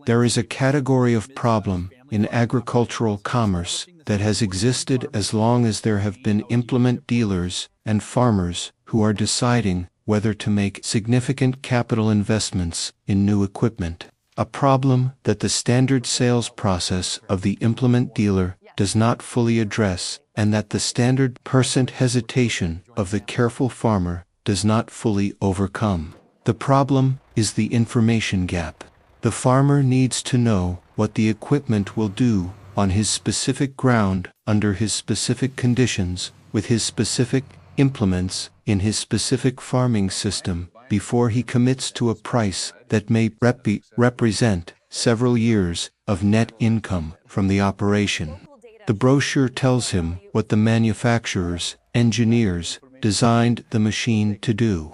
There is a category of problem in agricultural commerce that has existed as long as there have been implement dealers and farmers who are deciding whether to make significant capital investments in new equipment. A problem that the standard sales process of the implement dealer does not fully address, and that the standard percent hesitation of the careful farmer does not fully overcome. The problem is the information gap. The farmer needs to know what the equipment will do on his specific ground, under his specific conditions, with his specific implements, in his specific farming system, before he commits to a price that may represent several years of net income from the operation. The brochure tells him what the manufacturers, engineers, designed the machine to do.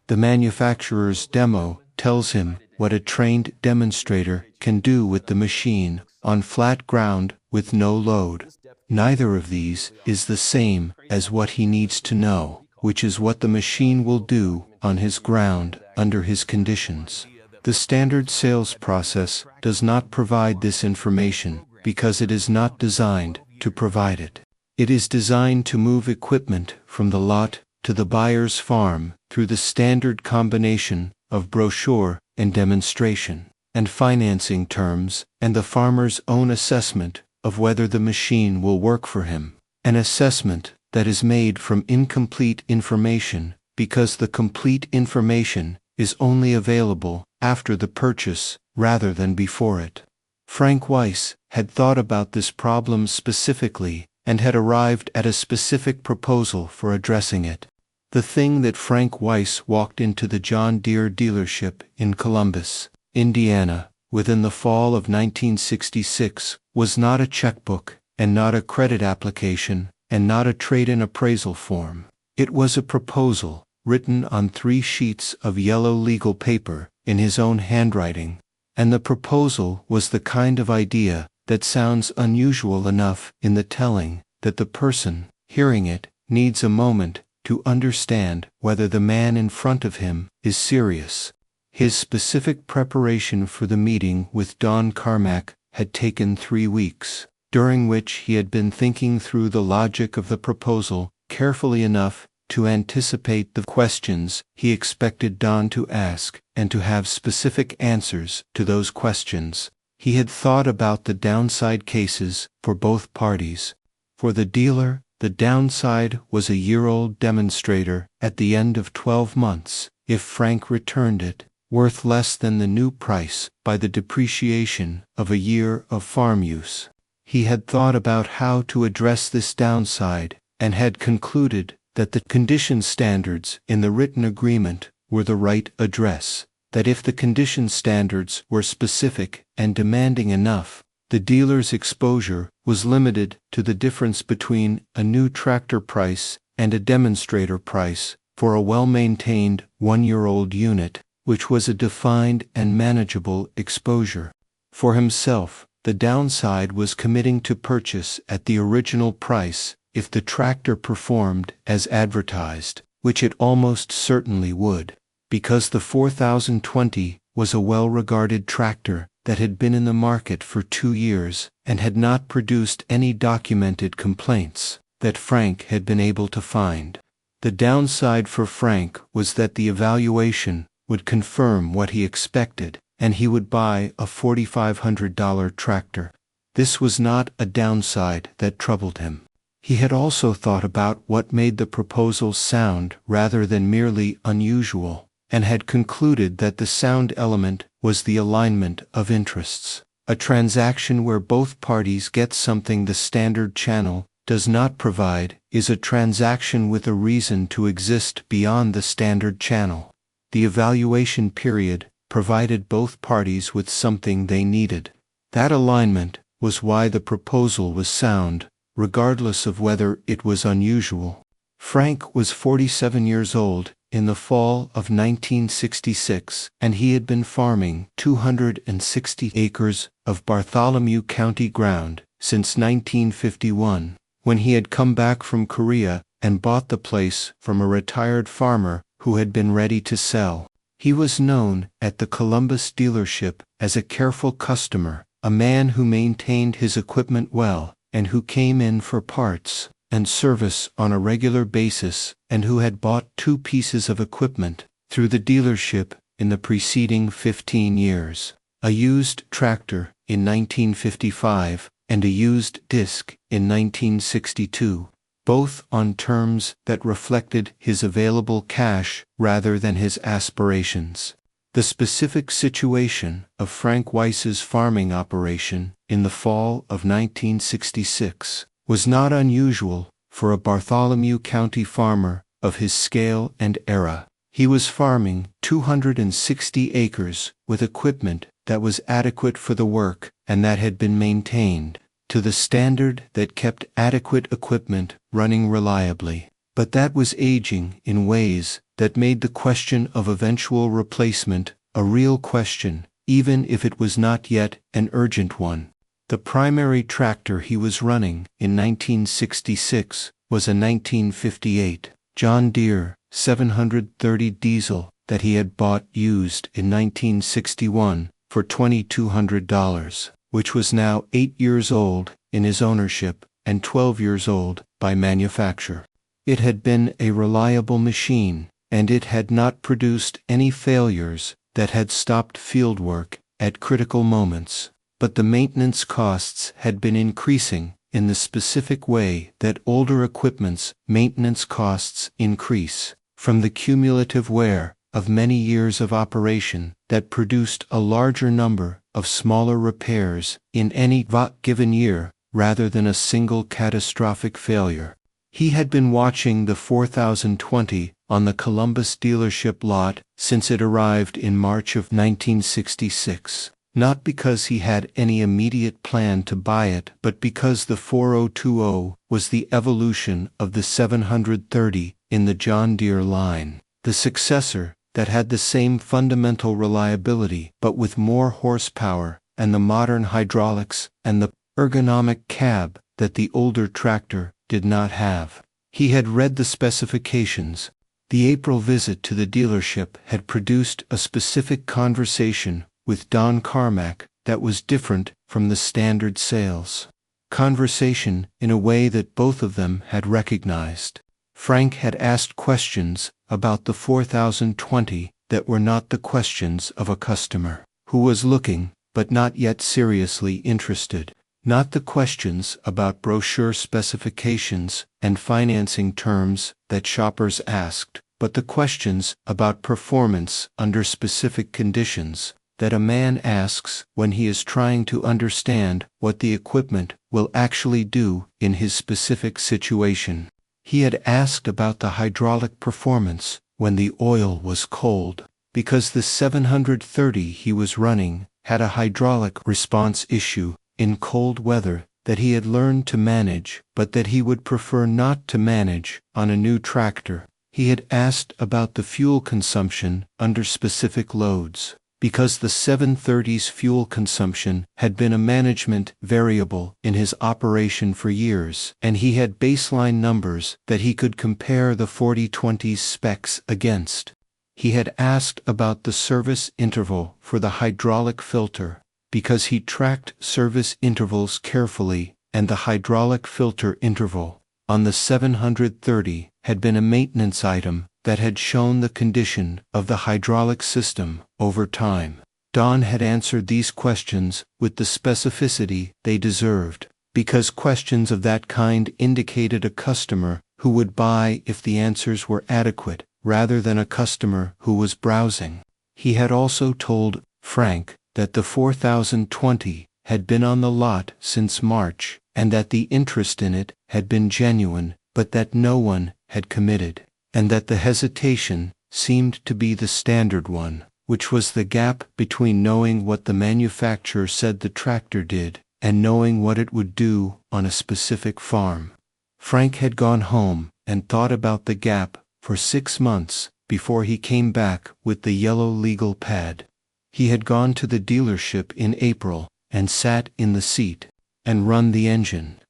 The manufacturer's demo tells him what a trained demonstrator can do with the machine on flat ground with no load. Neither of these is the same as what he needs to know, which is what the machine will do on his ground under his conditions. The standard sales process does not provide this information because it is not designed to provide it. It is designed to move equipment from the lot to the buyer's farm through the standard combination of brochure and demonstration, and financing terms, and the farmer's own assessment of whether the machine will work for him. An assessment that is made from incomplete information, because the complete information is only available after the purchase rather than before it. Frank Weiss had thought about this problem specifically and had arrived at a specific proposal for addressing it. The thing that Frank Weiss walked into the John Deere dealership in Columbus, Indiana, within the fall of 1966 was not a checkbook, and not a credit application, and not a trade-in appraisal form. It was a proposal, written on 3 sheets of yellow legal paper, in his own handwriting. And the proposal was the kind of idea that sounds unusual enough in the telling that the person hearing it needs a moment to understand whether the man in front of him is serious. His specific preparation for the meeting with Don Carmack had taken 3 weeks, during which he had been thinking through the logic of the proposal carefully enough to anticipate the questions he expected Don to ask and to have specific answers to those questions. He had thought about the downside cases for both parties. For the dealer, the downside was a year-old demonstrator at the end of 12 months, if Frank returned it, worth less than the new price by the depreciation of a year of farm use. He had thought about how to address this downside and had concluded that the condition standards in the written agreement were the right address, that if the condition standards were specific and demanding enough, the dealer's exposure was limited to the difference between a new tractor price and a demonstrator price for a well-maintained 1-year-old unit, which was a defined and manageable exposure. For himself, the downside was committing to purchase at the original price if the tractor performed as advertised, which it almost certainly would, because the 4020 was a well-regarded tractor that had been in the market for 2 years and had not produced any documented complaints that Frank had been able to find. The downside for Frank was that the evaluation would confirm what he expected, and he would buy a $4,500 tractor. This was not a downside that troubled him. He had also thought about what made the proposal sound rather than merely unusual, and had concluded that the sound element was the alignment of interests. A transaction where both parties get something the standard channel does not provide is a transaction with a reason to exist beyond the standard channel. The evaluation period provided both parties with something they needed. That alignment was why the proposal was sound, regardless of whether it was unusual. Frank was 47 years old in the fall of 1966, and he had been farming 260 acres of Bartholomew County ground since 1951, when he had come back from Korea and bought the place from a retired farmer who had been ready to sell. He was known at the Columbus dealership as a careful customer, a man who maintained his equipment well, and who came in for parts and service on a regular basis, and who had bought 2 pieces of equipment through the dealership in the preceding 15 years. A used tractor in 1955 and a used disc in 1962, both on terms that reflected his available cash rather than his aspirations. The specific situation of Frank Weiss's farming operation in the fall of 1966 was not unusual for a Bartholomew County farmer of his scale and era. He was farming 260 acres with equipment that was adequate for the work and that had been maintained to the standard that kept adequate equipment running reliably, but that was aging in ways that made the question of eventual replacement a real question, even if it was not yet an urgent one. The primary tractor he was running in 1966 was a 1958 John Deere 730 diesel that he had bought used in 1961 for $2,200, which was now 8 years old in his ownership and 12 years old by manufacture. It had been a reliable machine, and it had not produced any failures that had stopped fieldwork at critical moments, but the maintenance costs had been increasing in the specific way that older equipment's maintenance costs increase, from the cumulative wear of many years of operation that produced a larger number of smaller repairs in any given year rather than a single catastrophic failure. He had been watching the 4020 on the Columbus dealership lot since it arrived in March of 1966, not because he had any immediate plan to buy it, but because the 4020 was the evolution of the 730 in the John Deere line, the successor that had the same fundamental reliability but with more horsepower and the modern hydraulics and the ergonomic cab that the older tractor did not have. He had read the specifications. The April visit to the dealership had produced a specific conversation with Don Carmack that was different from the standard sales conversation in a way that both of them had recognized. Frank had asked questions about the 4020 that were not the questions of a customer who was looking but not yet seriously interested. Not the questions about brochure specifications and financing terms that shoppers asked, but the questions about performance under specific conditions that a man asks when he is trying to understand what the equipment will actually do in his specific situation. He had asked about the hydraulic performance when the oil was cold, because the 730 he was running had a hydraulic response issue in cold weather that he had learned to manage, but that he would prefer not to manage on a new tractor. He had asked about the fuel consumption under specific loads, because the 730's fuel consumption had been a management variable in his operation for years, and he had baseline numbers that he could compare the 4020's specs against. He had asked about the service interval for the hydraulic filter, because he tracked service intervals carefully, and the hydraulic filter interval on the 730 had been a maintenance item that had shown the condition of the hydraulic system over time. Don had answered these questions with the specificity they deserved, because questions of that kind indicated a customer who would buy if the answers were adequate, rather than a customer who was browsing. He had also told Frank that the 4020 had been on the lot since March, and that the interest in it had been genuine, but that no one had committed, and that the hesitation seemed to be the standard one, which was the gap between knowing what the manufacturer said the tractor did and knowing what it would do on a specific farm. Frank had gone home and thought about the gap for 6 months before he came back with the yellow legal pad. He had gone to the dealership in April and sat in the seat and run the engine.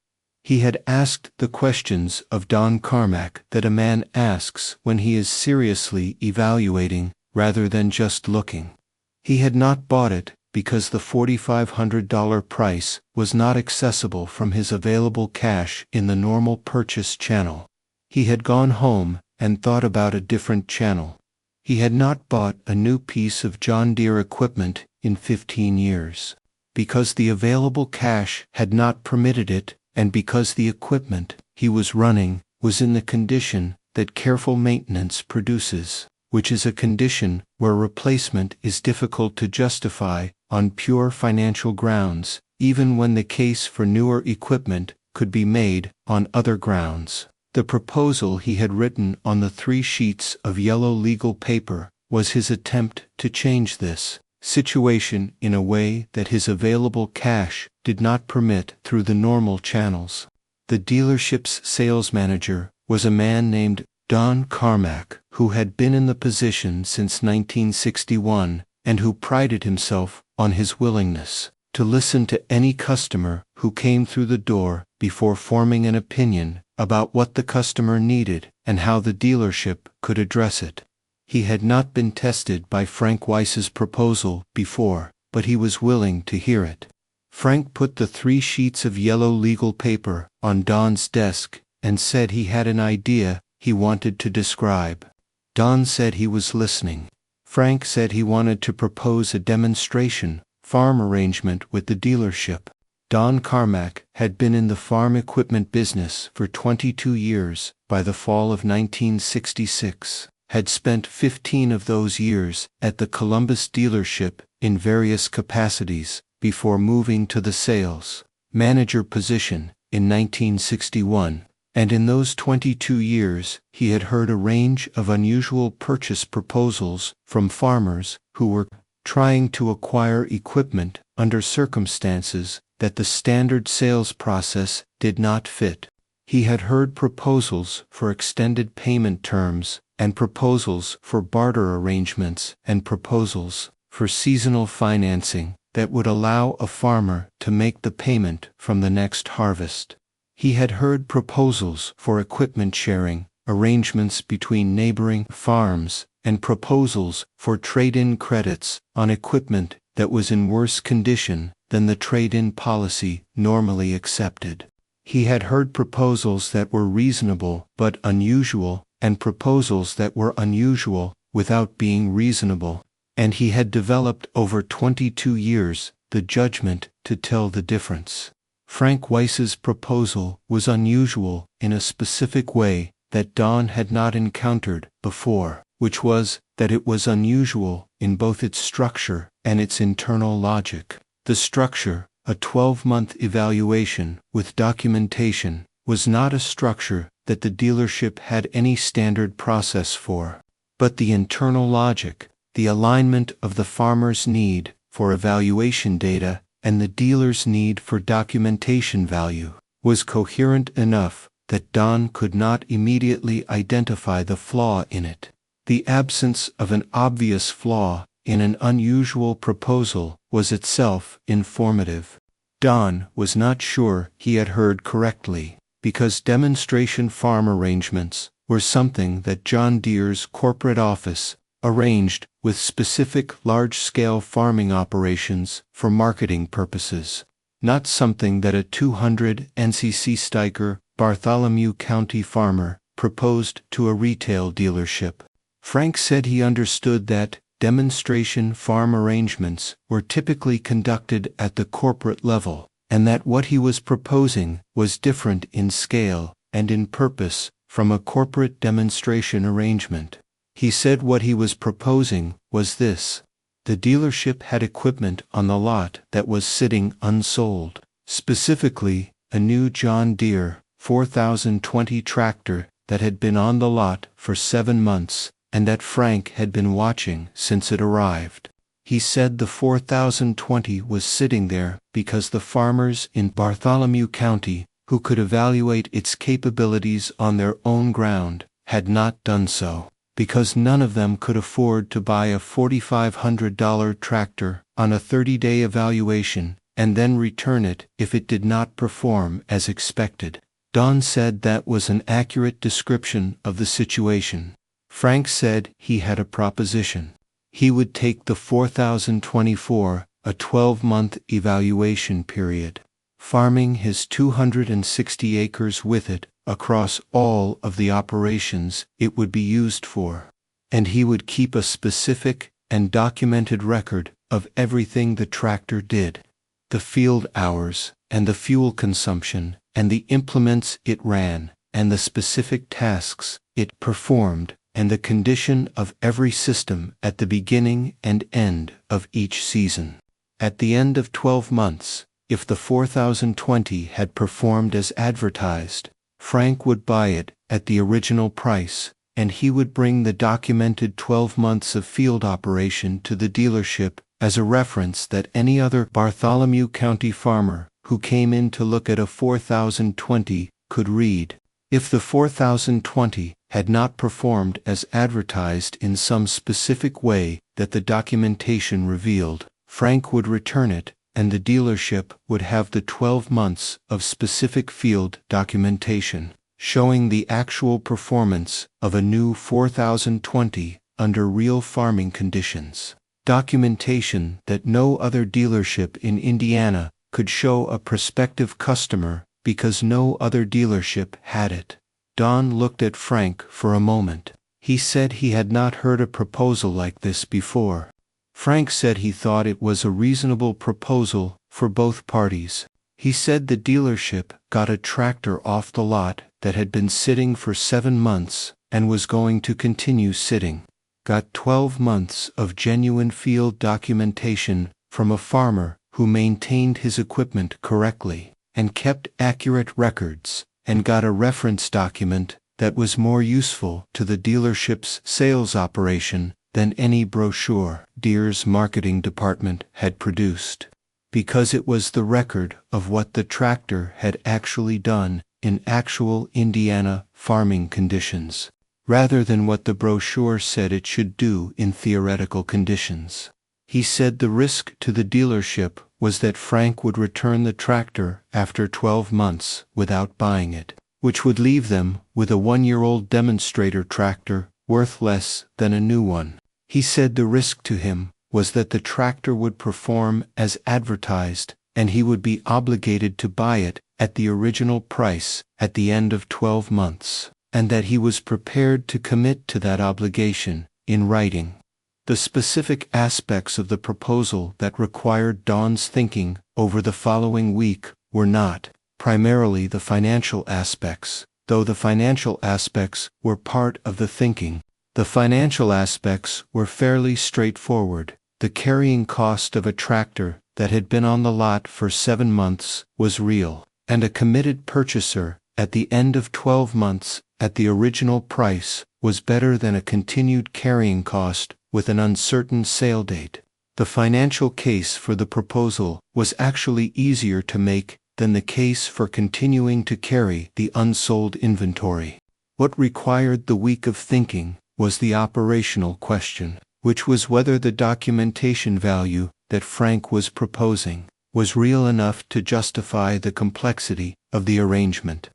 He had asked the questions of Don Carmack that a man asks when he is seriously evaluating rather than just looking. He had not bought it because the $4,500 price was not accessible from his available cash in the normal purchase channel. He had gone home and thought about a different channel. He had not bought a new piece of John Deere equipment in 15 years. Because the available cash had not permitted it, and because the equipment he was running was in the condition that careful maintenance produces, which is a condition where replacement is difficult to justify on pure financial grounds, even when the case for newer equipment could be made on other grounds. The proposal he had written on the 3 sheets of yellow legal paper was his attempt to change this situation in a way that his available cash did not permit through the normal channels. The dealership's sales manager was a man named Don Carmack, who had been in the position since 1961 and who prided himself on his willingness to listen to any customer who came through the door before forming an opinion about what the customer needed and how the dealership could address it. He had not been tested by Frank Weiss's proposal before, but he was willing to hear it. Frank put the 3 sheets of yellow legal paper on Don's desk and said he had an idea he wanted to describe. Don said he was listening. Frank said he wanted to propose a demonstration farm arrangement with the dealership. Don Carmack had been in the farm equipment business for 22 years by the fall of 1966, had spent 15 of those years at the Columbus dealership in various capacities before moving to the sales manager position in 1961, and in those 22 years he had heard a range of unusual purchase proposals from farmers who were trying to acquire equipment under circumstances that the standard sales process did not fit. He had heard proposals for extended payment terms and proposals for barter arrangements and proposals for seasonal financing that would allow a farmer to make the payment from the next harvest. He had heard proposals for equipment sharing, arrangements between neighboring farms, and proposals for trade-in credits on equipment that was in worse condition than the trade-in policy normally accepted. He had heard proposals that were reasonable but unusual, and proposals that were unusual without being reasonable, and he had developed over 22 years the judgment to tell the difference. Frank Weiss's proposal was unusual in a specific way that Don had not encountered before, which was that it was unusual in both its structure and its internal logic. The structure, a 12-month evaluation with documentation, was not a structure that the dealership had any standard process for. But the internal logic, the alignment of the farmer's need for evaluation data and the dealer's need for documentation value, was coherent enough that Don could not immediately identify the flaw in it. The absence of an obvious flaw in an unusual proposal was itself informative. Don was not sure he had heard correctly, because demonstration farm arrangements were something that John Deere's corporate office arranged with specific large-scale farming operations for marketing purposes, not something that a 200 NCC Steiker Bartholomew County farmer proposed to a retail dealership. Frank said he understood that demonstration farm arrangements were typically conducted at the corporate level, and that what he was proposing was different in scale and in purpose from a corporate demonstration arrangement. He said what he was proposing was this: the dealership had equipment on the lot that was sitting unsold, specifically a new John Deere 4020 tractor that had been on the lot for 7 months, and that Frank had been watching since it arrived. He said the 4020 was sitting there because the farmers in Bartholomew County, who could evaluate its capabilities on their own ground, had not done so, because none of them could afford to buy a $4,500 tractor on a 30-day evaluation and then return it if it did not perform as expected. Don said that was an accurate description of the situation. Frank said he had a proposition. He would take the 4024, a 12-month evaluation period, farming his 260 acres with it across all of the operations it would be used for. And he would keep a specific and documented record of everything the tractor did, the field hours, and the fuel consumption, and the implements it ran, and the specific tasks it performed, and the condition of every system at the beginning and end of each season. At the end of 12 months, if the 4020 had performed as advertised, Frank would buy it at the original price, and he would bring the documented 12 months of field operation to the dealership as a reference that any other Bartholomew County farmer who came in to look at a 4020 could read. If the 4020 had not performed as advertised in some specific way that the documentation revealed, Frank would return it, and the dealership would have the 12 months of specific field documentation, showing the actual performance of a new 4020 under real farming conditions. Documentation that no other dealership in Indiana could show a prospective customer because no other dealership had it. Don looked at Frank for a moment. He said he had not heard a proposal like this before. Frank said he thought it was a reasonable proposal for both parties. He said the dealership got a tractor off the lot that had been sitting for 7 months and was going to continue sitting. Got 12 months of genuine field documentation from a farmer who maintained his equipment correctly and kept accurate records, and got a reference document that was more useful to the dealership's sales operation than any brochure Deere's marketing department had produced, because it was the record of what the tractor had actually done in actual Indiana farming conditions, rather than what the brochure said it should do in theoretical conditions. He said the risk to the dealership was that Frank would return the tractor after 12 months without buying it, which would leave them with a 1-year-old demonstrator tractor worth less than a new one. He said the risk to him was that the tractor would perform as advertised, and he would be obligated to buy it at the original price at the end of 12 months, and that he was prepared to commit to that obligation in writing. The specific aspects of the proposal that required Don's thinking over the following week were not primarily the financial aspects, though the financial aspects were part of the thinking. The financial aspects were fairly straightforward. The carrying cost of a tractor that had been on the lot for 7 months was real, and a committed purchaser at the end of 12 months at the original price was better than a continued carrying cost with an uncertain sale date. The financial case for the proposal was actually easier to make than the case for continuing to carry the unsold inventory. What required the week of thinking was the operational question, which was whether the documentation value that Frank was proposing was real enough to justify the complexity of the arrangement.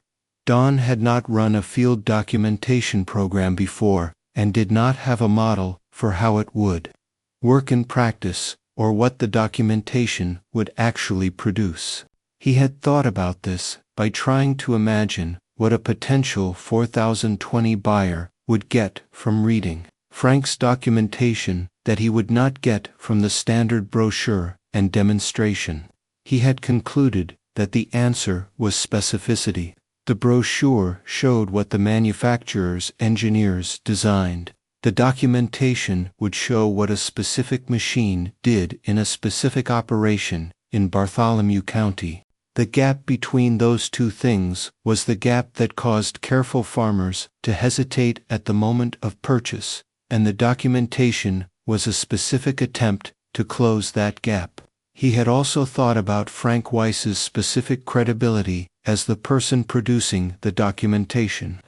Don had not run a field documentation program before and did not have a model for how it would work in practice or what the documentation would actually produce. He had thought about this by trying to imagine what a potential 4020 buyer would get from reading Frank's documentation that he would not get from the standard brochure and demonstration. He had concluded that the answer was specificity. The brochure showed what the manufacturer's engineers designed. The documentation would show what a specific machine did in a specific operation in Bartholomew County. The gap between those two things was the gap that caused careful farmers to hesitate at the moment of purchase, and the documentation was a specific attempt to close that gap. He had also thought about Frank Weiss's specific credibility as the person producing the documentation.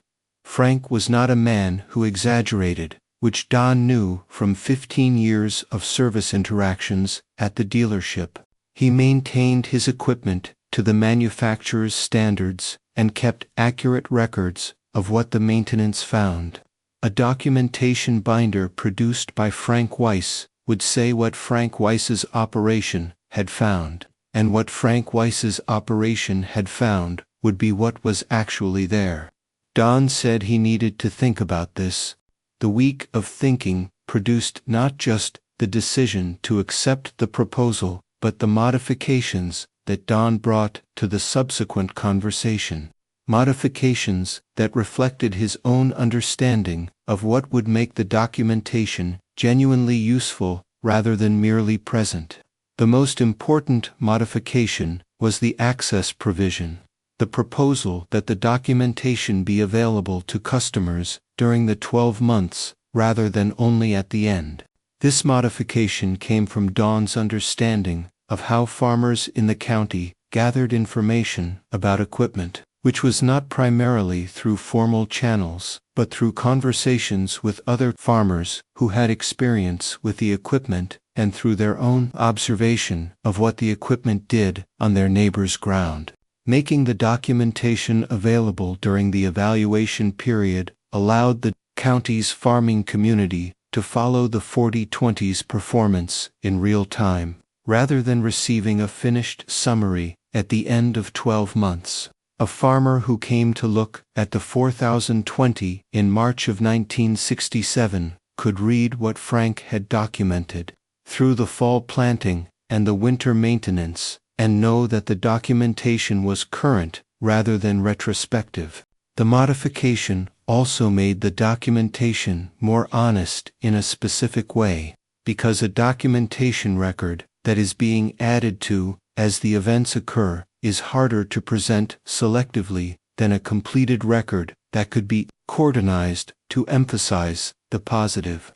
Frank was not a man who exaggerated, which Don knew from 15 years of service interactions at the dealership. He maintained his equipment to the manufacturer's standards and kept accurate records of what the maintenance found. A documentation binder produced by Frank Weiss would say what Frank Weiss's operation had found, and what Frank Weiss's operation had found would be what was actually there. Don said he needed to think about this. The week of thinking produced not just the decision to accept the proposal, but the modifications that Don brought to the subsequent conversation. Modifications that reflected his own understanding of what would make the documentation genuinely useful rather than merely present. The most important modification was the access provision, the proposal that the documentation be available to customers during the 12 months rather than only at the end. This modification came from Don's understanding of how farmers in the county gathered information about equipment, which was not primarily through formal channels, but through conversations with other farmers who had experience with the equipment and through their own observation of what the equipment did on their neighbor's ground. Making the documentation available during the evaluation period allowed the county's farming community to follow the 40/20's performance in real time, rather than receiving a finished summary at the end of 12 months. A farmer who came to look at the 4020 in March of 1967 could read what Frank had documented through the fall planting and the winter maintenance, and know that the documentation was current rather than retrospective. The modification also made the documentation more honest in a specific way, because a documentation record that is being added to as the events occur is harder to present selectively than a completed record that could be coordinized to emphasize the positive.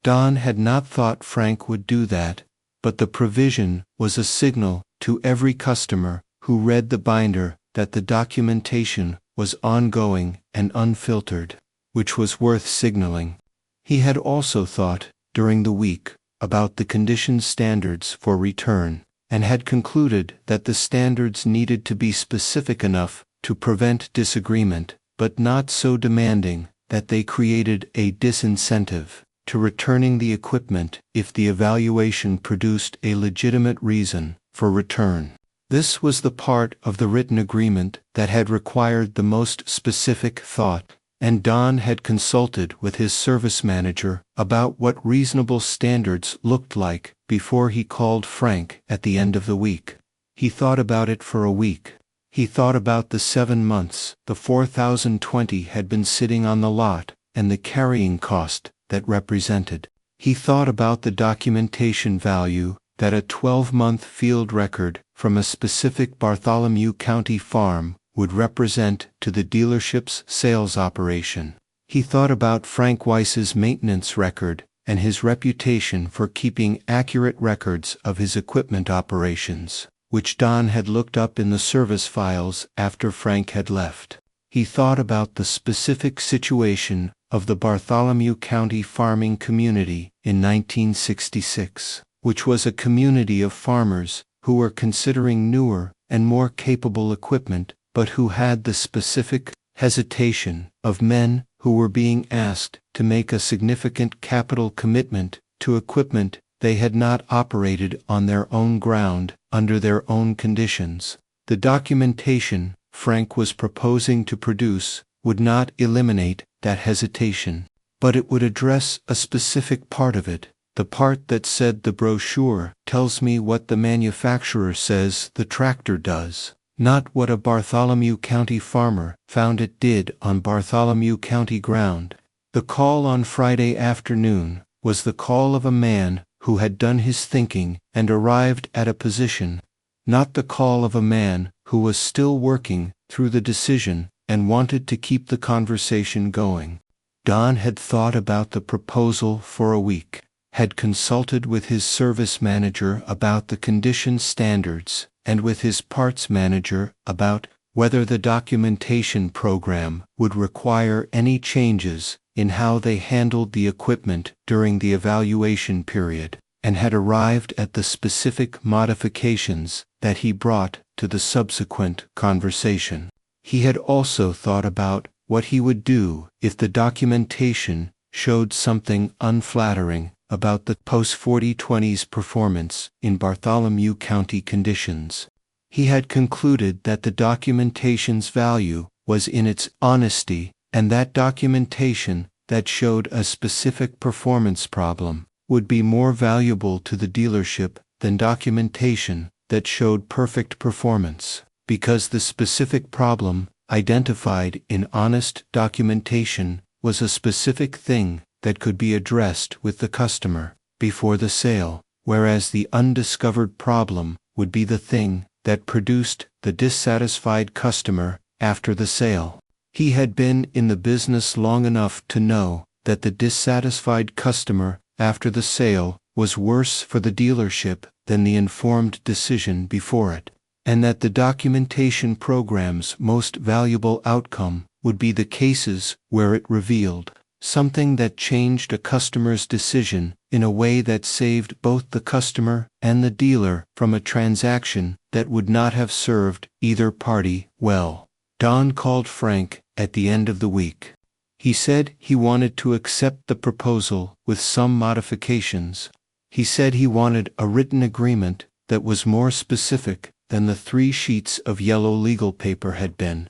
Don had not thought Frank would do that, but the provision was a signal to every customer who read the binder that the documentation was ongoing and unfiltered, which was worth signaling. He had also thought, during the week, about the condition standards for return, and had concluded that the standards needed to be specific enough to prevent disagreement, but not so demanding that they created a disincentive to returning the equipment if the evaluation produced a legitimate reason for return. This was the part of the written agreement that had required the most specific thought, and Don had consulted with his service manager about what reasonable standards looked like before he called Frank at the end of the week. He thought about it for a week. He thought about the 7 months the 4020 had been sitting on the lot and the carrying cost that represented. He thought about the documentation value that a 12-month field record from a specific Bartholomew County farm would represent to the dealership's sales operation. He thought about Frank Weiss's maintenance record and his reputation for keeping accurate records of his equipment operations, which Don had looked up in the service files after Frank had left. He thought about the specific situation of the Bartholomew County farming community in 1966, which was a community of farmers who were considering newer and more capable equipment, but who had the specific hesitation of men who were being asked to make a significant capital commitment to equipment they had not operated on their own ground under their own conditions. The documentation Frank was proposing to produce would not eliminate that hesitation, but it would address a specific part of it, the part that said the brochure tells me what the manufacturer says the tractor does, not what a Bartholomew County farmer found it did on Bartholomew County ground. The call on Friday afternoon was the call of a man who had done his thinking and arrived at a position, not the call of a man who was still working through the decision and wanted to keep the conversation going. Don had thought about the proposal for a week, had consulted with his service manager about the condition standards and with his parts manager about whether the documentation program would require any changes in how they handled the equipment during the evaluation period, and had arrived at the specific modifications that he brought to the subsequent conversation. He had also thought about what he would do if the documentation showed something unflattering about the post-4020s performance in Bartholomew County conditions. He had concluded that the documentation's value was in its honesty, and that documentation that showed a specific performance problem would be more valuable to the dealership than documentation that showed perfect performance, because the specific problem identified in honest documentation was a specific thing that could be addressed with the customer before the sale, whereas the undiscovered problem would be the thing that produced the dissatisfied customer after the sale. He had been in the business long enough to know that the dissatisfied customer after the sale was worse for the dealership than the informed decision before it, and that the documentation program's most valuable outcome would be the cases where it revealed something that changed a customer's decision in a way that saved both the customer and the dealer from a transaction that would not have served either party well. Don called Frank at the end of the week. He said he wanted to accept the proposal with some modifications. He said he wanted a written agreement that was more specific than the 3 sheets of yellow legal paper had been,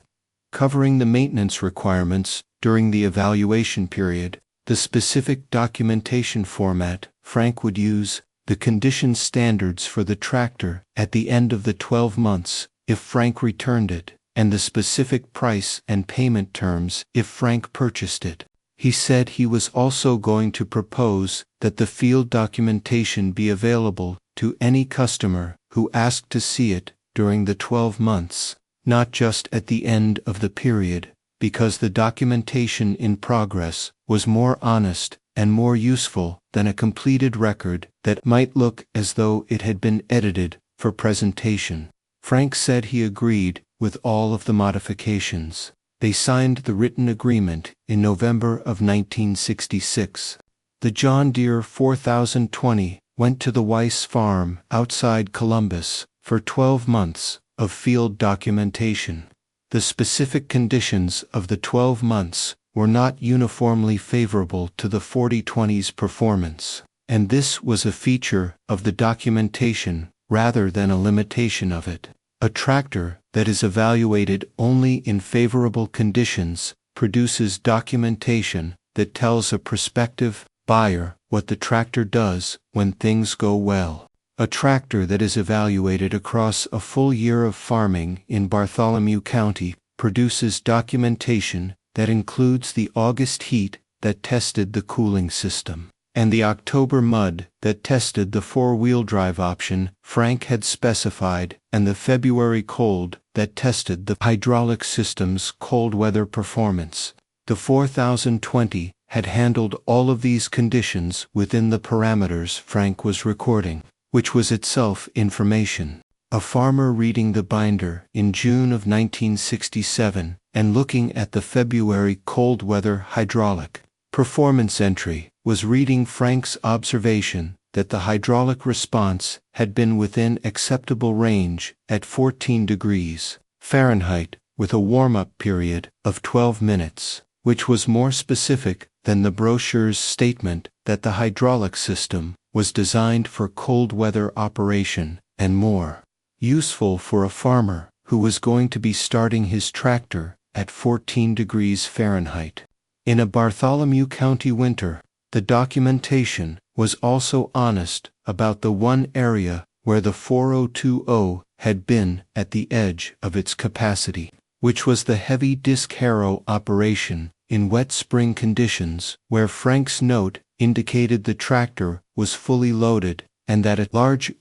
covering the maintenance requirements during the evaluation period, the specific documentation format Frank would use, the condition standards for the tractor at the end of the 12 months if Frank returned it, and the specific price and payment terms if Frank purchased it. He said he was also going to propose that the field documentation be available to any customer who asked to see it during the 12 months, not just at the end of the period, because the documentation in progress was more honest and more useful than a completed record that might look as though it had been edited for presentation. Frank said he agreed with all of the modifications. They signed the written agreement in November of 1966. The John Deere 4020 went to the Weiss farm outside Columbus for 12 months of field documentation. The specific conditions of the 12 months were not uniformly favorable to the 4020's performance, and this was a feature of the documentation rather than a limitation of it. A tractor that is evaluated only in favorable conditions produces documentation that tells a prospective buyer what the tractor does when things go well. A tractor that is evaluated across a full year of farming in Bartholomew County produces documentation that includes the August heat that tested the cooling system, and the October mud that tested the 4-wheel drive option Frank had specified, and the February cold that tested the hydraulic system's cold weather performance. The 4020 had handled all of these conditions within the parameters Frank was recording, which was itself information. A farmer reading the binder in June of 1967 and looking at the February cold weather hydraulic performance entry was reading Frank's observation that the hydraulic response had been within acceptable range at 14 degrees Fahrenheit with a warm-up period of 12 minutes, which was more specific than the brochure's statement that the hydraulic system was designed for cold weather operation and more useful for a farmer who was going to be starting his tractor at 14 degrees Fahrenheit. In a Bartholomew County winter, the documentation was also honest about the one area where the 4020 had been at the edge of its capacity, which was the heavy disc harrow operation in wet spring conditions, where Frank's note indicated the tractor was fully loaded and that a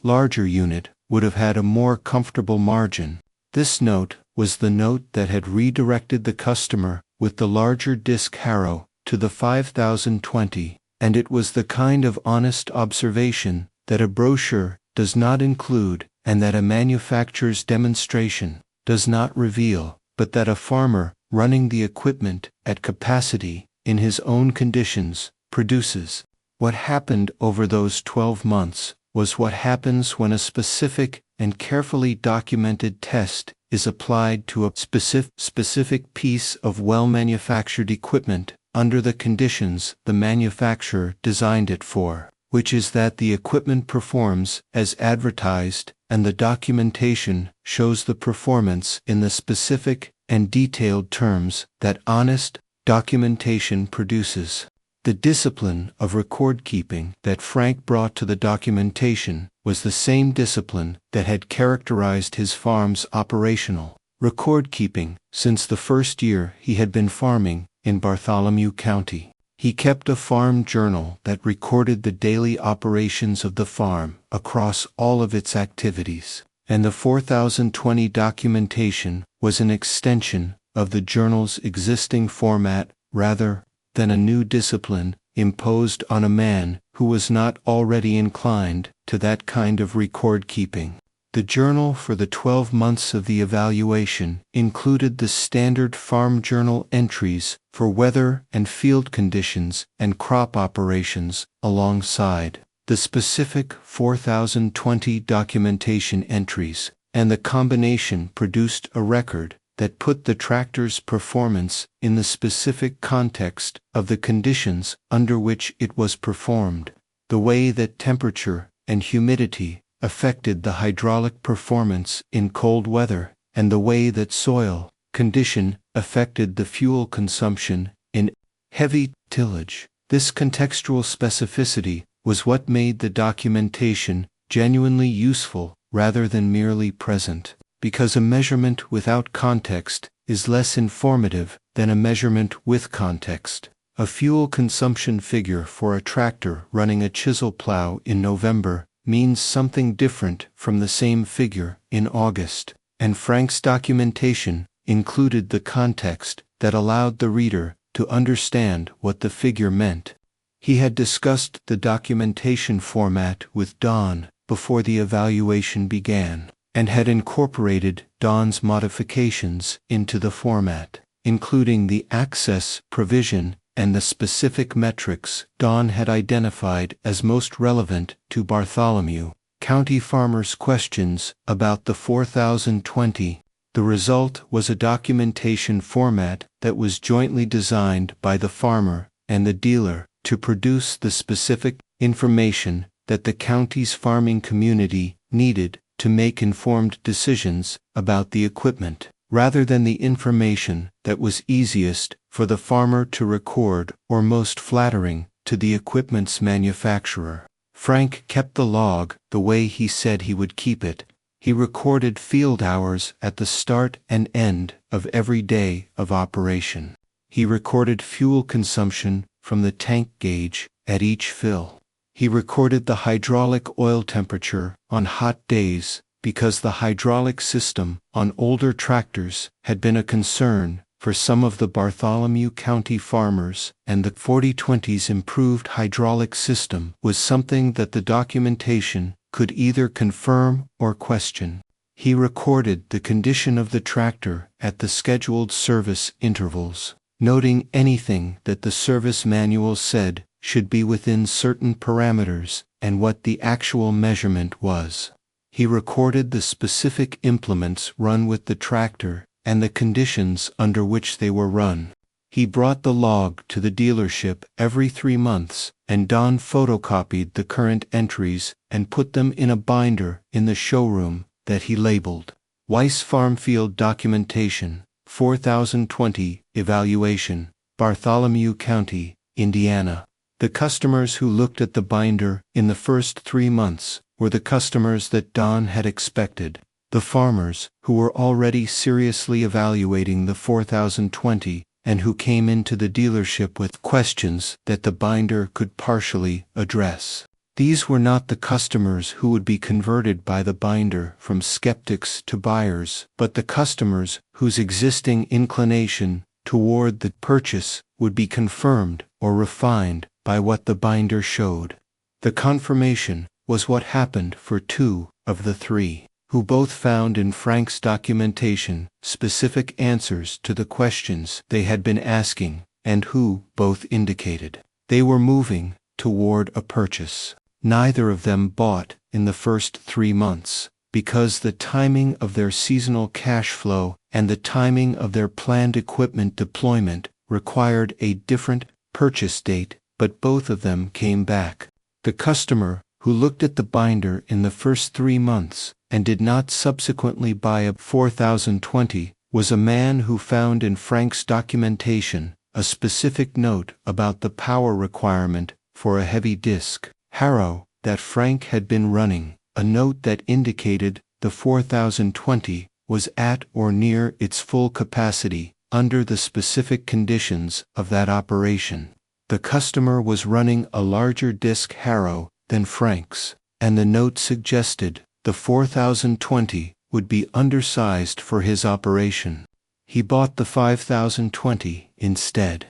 larger unit would have had a more comfortable margin. This note was the note that had redirected the customer with the larger disc harrow to the 5020, and it was the kind of honest observation that a brochure does not include and that a manufacturer's demonstration does not reveal, but that a farmer running the equipment at capacity in his own conditions produces. What happened over those 12 months was what happens when a specific and carefully documented test is applied to a specific piece of well-manufactured equipment under the conditions the manufacturer designed it for, which is that the equipment performs as advertised and the documentation shows the performance in the specific and detailed terms that honest documentation produces. The discipline of record-keeping that Frank brought to the documentation was the same discipline that had characterized his farm's operational record-keeping since the first year he had been farming in Bartholomew County. He kept a farm journal that recorded the daily operations of the farm across all of its activities, and the 4020 documentation was an extension of the journal's existing format rather than a new discipline imposed on a man who was not already inclined to that kind of record-keeping. The journal for the 12 months of the evaluation included the standard farm journal entries for weather and field conditions and crop operations alongside the specific 4020 documentation entries, and the combination produced a record that put the tractor's performance in the specific context of the conditions under which it was performed, the way that temperature and humidity affected the hydraulic performance in cold weather, and the way that soil condition affected the fuel consumption in heavy tillage. This contextual specificity was what made the documentation genuinely useful rather than merely present, because a measurement without context is less informative than a measurement with context. A fuel consumption figure for a tractor running a chisel plow in November means something different from the same figure in August, and Frank's documentation included the context that allowed the reader to understand what the figure meant. He had discussed the documentation format with Don before the evaluation began, and had incorporated Don's modifications into the format, including the access provision and the specific metrics Don had identified as most relevant to Bartholomew County farmers' questions about the 4020. The result was a documentation format that was jointly designed by the farmer and the dealer to produce the specific information that the county's farming community needed to make informed decisions about the equipment, rather than the information that was easiest for the farmer to record or most flattering to the equipment's manufacturer. Frank kept the log the way he said he would keep it. He recorded field hours at the start and end of every day of operation. He recorded fuel consumption from the tank gauge at each fill. He recorded the hydraulic oil temperature on hot days because the hydraulic system on older tractors had been a concern for some of the Bartholomew County farmers, and the 4020's improved hydraulic system was something that the documentation could either confirm or question. He recorded the condition of the tractor at the scheduled service intervals, noting anything that the service manual said should be within certain parameters and what the actual measurement was. He recorded the specific implements run with the tractor and the conditions under which they were run. He brought the log to the dealership every 3 months, and Don photocopied the current entries and put them in a binder in the showroom that he labeled Weiss Farm Field Documentation, 4020 Evaluation, Bartholomew County, Indiana. The customers who looked at the binder in the first 3 months were the customers that Don had expected, the farmers who were already seriously evaluating the 4020 and who came into the dealership with questions that the binder could partially address. These were not the customers who would be converted by the binder from skeptics to buyers, but the customers whose existing inclination toward the purchase would be confirmed or refined by what the binder showed. The confirmation was what happened for 2 of the 3, who both found in Frank's documentation specific answers to the questions they had been asking, and who both indicated they were moving toward a purchase. Neither of them bought in the first 3 months, because the timing of their seasonal cash flow and the timing of their planned equipment deployment required a different purchase date, but both of them came back. The customer, who looked at the binder in the first 3 months and did not subsequently buy a 4020, was a man who found in Frank's documentation a specific note about the power requirement for a heavy disk harrow that Frank had been running, a note that indicated the 4020 was at or near its full capacity under the specific conditions of that operation. The customer was running a larger disk harrow than Frank's, and the note suggested the 4020 would be undersized for his operation. He bought the 5020 instead.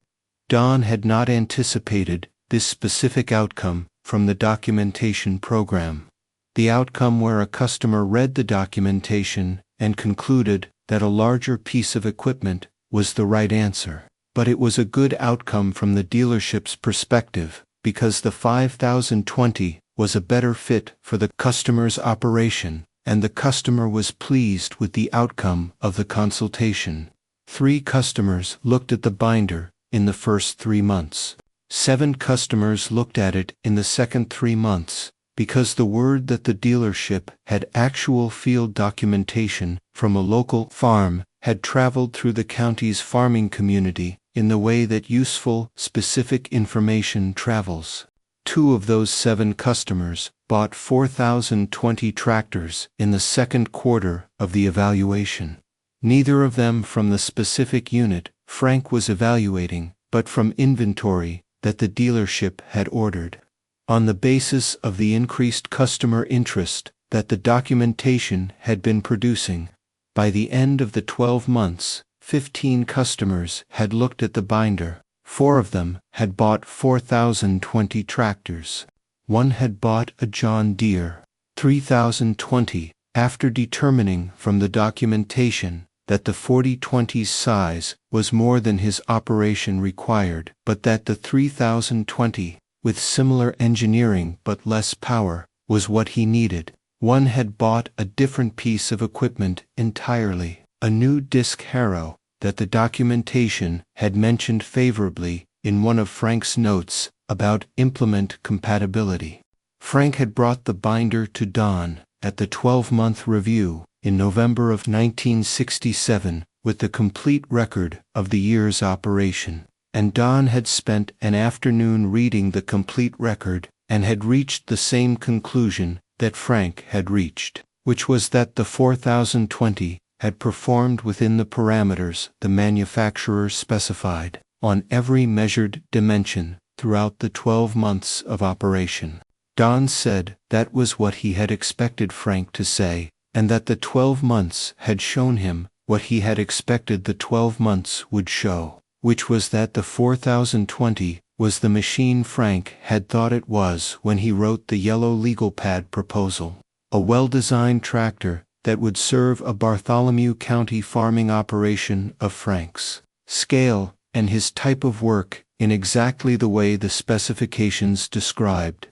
Don had not anticipated this specific outcome from the documentation program. The outcome where a customer read the documentation and concluded that a larger piece of equipment was the right answer. But it was a good outcome from the dealership's perspective, because the 5020 was a better fit for the customer's operation, and the customer was pleased with the outcome of the consultation. 3 customers looked at the binder in the first 3 months. 7 customers looked at it in the second 3 months, because the word that the dealership had actual field documentation from a local farm had traveled through the county's farming community in the way that useful, specific information travels. 2 of those 7 customers bought 4020 tractors in the second quarter of the evaluation. Neither of them from the specific unit Frank was evaluating, but from inventory that the dealership had ordered. On the basis of the increased customer interest that the documentation had been producing, by the end of the 12 months, 15 customers had looked at the binder. 4 of them had bought 4020 tractors. 1 had bought a John Deere 3020 after determining from the documentation that the 4020's size was more than his operation required, but that the 3020, with similar engineering but less power, was what he needed. 1 had bought a different piece of equipment entirely, a new disk harrow that the documentation had mentioned favorably in one of Frank's notes about implement compatibility. Frank had brought the binder to Don at the 12-month review in November of 1967 with the complete record of the year's operation, and Don had spent an afternoon reading the complete record and had reached the same conclusion that Frank had reached, which was that the 4020 had performed within the parameters the manufacturer specified on every measured dimension throughout the 12 months of operation. Don said that was what he had expected Frank to say, and that the 12 months had shown him what he had expected the 12 months would show, which was that the 4020 was the machine Frank had thought it was when he wrote the yellow legal pad proposal, a well-designed tractor that would serve a Bartholomew County farming operation of Frank's scale and his type of work in exactly the way the specifications described.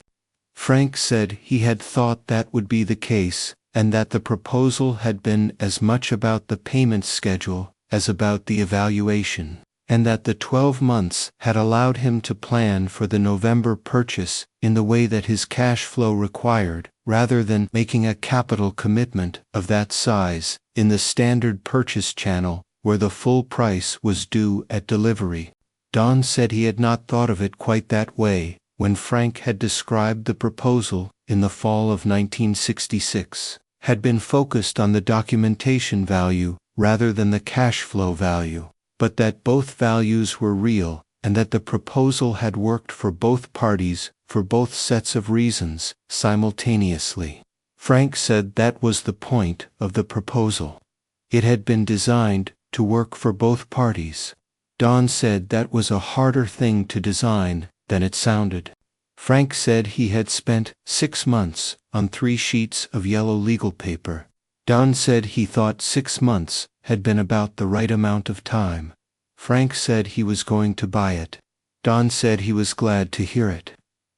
Frank said he had thought that would be the case, and that the proposal had been as much about the payment schedule as about the evaluation, and that the 12 months had allowed him to plan for the November purchase in the way that his cash flow required, rather than making a capital commitment of that size in the standard purchase channel where the full price was due at delivery. Don said he had not thought of it quite that way when Frank had described the proposal in the fall of 1966, had been focused on the documentation value rather than the cash flow value, but that both values were real and that the proposal had worked for both parties for both sets of reasons simultaneously. Frank said that was the point of the proposal. It had been designed to work for both parties. Don said that was a harder thing to design than it sounded. Frank said he had spent 6 months on 3 sheets of yellow legal paper. Don said he thought 6 months had been about the right amount of time. Frank said he was going to buy it. Don said he was glad to hear it.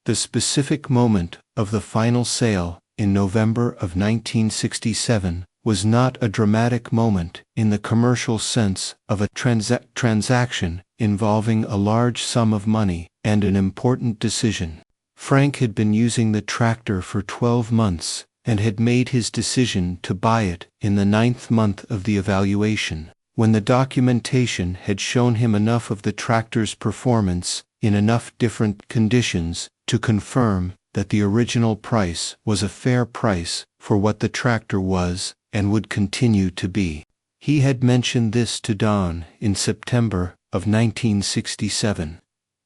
The specific moment of the final sale, in November of 1967, was not a dramatic moment in the commercial sense of a transaction involving a large sum of money and an important decision. Frank had been using the tractor for 12 months and had made his decision to buy it in the 9th month of the evaluation, when the documentation had shown him enough of the tractor's performance in enough different conditions to confirm that the original price was a fair price for what the tractor was and would continue to be. He had mentioned this to Don in September of 1967,